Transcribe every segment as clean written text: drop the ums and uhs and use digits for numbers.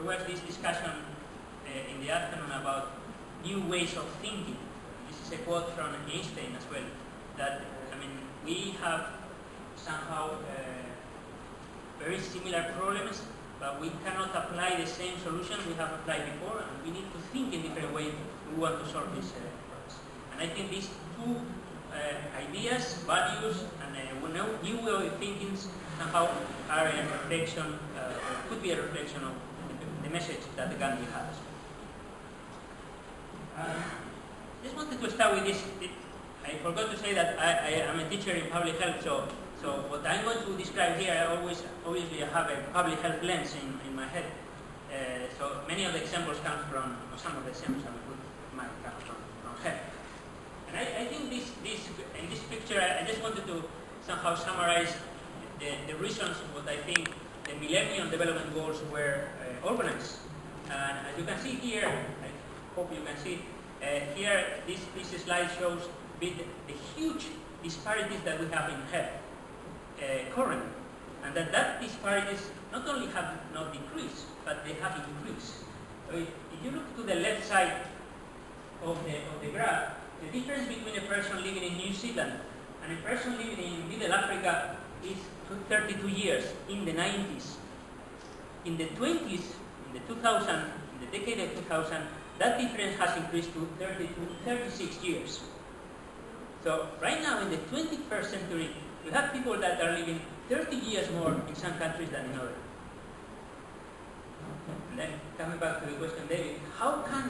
was this discussion in the afternoon about new ways of thinking. This is a quote from Einstein as well, that, I mean, we have somehow very similar problems, but we cannot apply the same solution we have applied before, and we need to think in different ways if we want to solve these problems. And I think these two ideas, values, and new way of thinking somehow are a reflection, could be a reflection of the message that the Gandhi has. Just wanted to start with this. I forgot to say that I am a teacher in public health, so what I'm going to describe here, obviously I have a public health lens in my head. So many of the examples come from, or some of the examples might come from health. And I think in this picture, I just wanted to somehow summarize the reasons what I think the Millennium Development Goals were organized. And as you can see here, I hope you can see, here this slide shows the huge disparities that we have in health currently. And that disparities not only have not decreased, but they have increased. So if you look to the left side of the graph, the difference between a person living in New Zealand and a person living in Middle Africa is 32 years in the 90s. In the 20s, in the 2000, in the decade of 2000, that difference has increased to 36 years. So right now in the 21st century, we have people that are living 30 years more in some countries than in others. And then coming back to the question, David, how can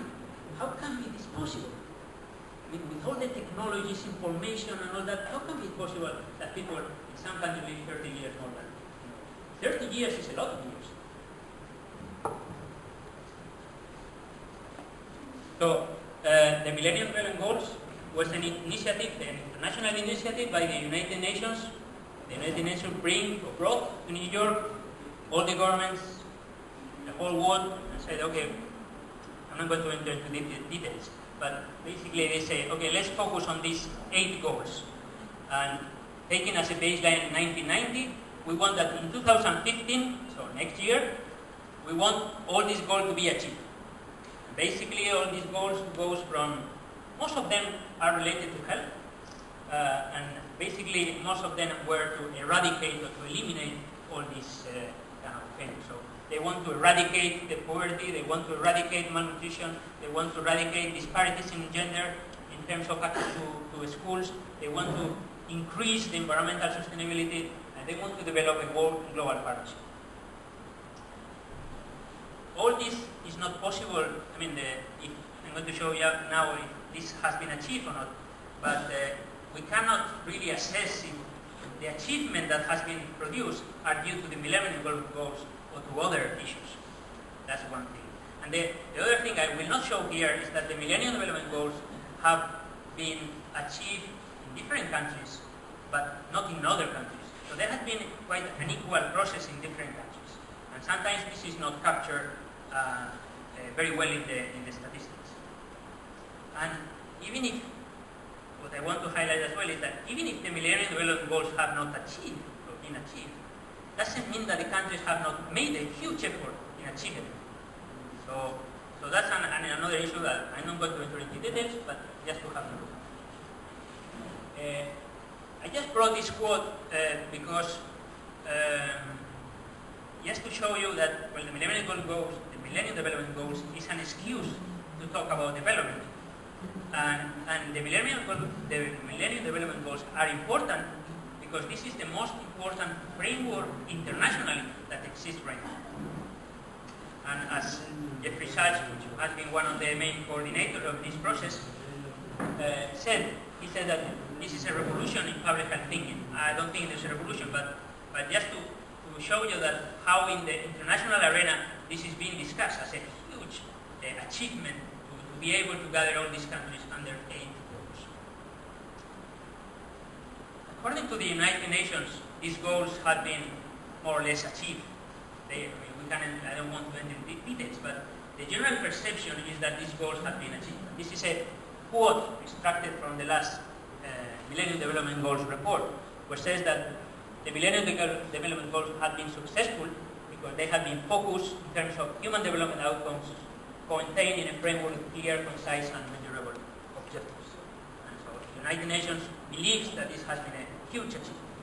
be this possible? I mean, with all the technologies, information and all that, how can it be possible that people in some countries live 30 years more than 30 years is a lot of years. So the Millennium Development Goals was an initiative, an international initiative by the United Nations. The United Nations brought to New York all the governments, the whole world, and said, okay, I'm not going to enter into the details, but basically they say, okay, let's focus on these 8 goals. And taken as a baseline in 1990, we want that in 2015, so next year, we want all these goals to be achieved. Basically, all these goals goes from, most of them are related to health, and basically most of them were to eradicate or to eliminate all these kind of things. So they want to eradicate the poverty, they want to eradicate malnutrition, they want to eradicate disparities in gender in terms of access to schools, they want to increase the environmental sustainability, and they want to develop a global partnership. All this is not possible. I mean, I'm going to show you now if this has been achieved or not, but we cannot really assess if the achievement that has been produced are due to the Millennium Development Goals or to other issues. That's one thing. And the other thing I will not show here is that the Millennium Development Goals have been achieved in different countries, but not in other countries. So there has been quite an equal process in different countries. And sometimes this is not captured very well in the statistics. And even if, what I want to highlight as well is that even if the Millennium Development Goals have not achieved or been achieved, doesn't mean that the countries have not made a huge effort in achieving it. So that's another issue that I'm not going to enter into details, but just to have a look. I just brought this quote because just to show you that, well, the Millennium Development Goals is an excuse to talk about development. And the Millennium Development Goals are important because this is the most important framework internationally that exists right now. And as Jeffrey Sachs, which has been one of the main coordinators of this process, said, he said that this is a revolution in public health thinking. I don't think it's a revolution, but just to show you that how in the international arena this is being discussed as a huge achievement to be able to gather all these countries under 8 goals. According to the United Nations, these goals have been more or less achieved. I don't want to enter into details, but the general perception is that these goals have been achieved. This is a quote extracted from the last Millennium Development Goals report, which says that the Millennium Development Goals have been successful because they have been focused in terms of human development outcomes contained in a framework of clear, concise, and measurable objectives. And so the United Nations believes that this has been a huge achievement.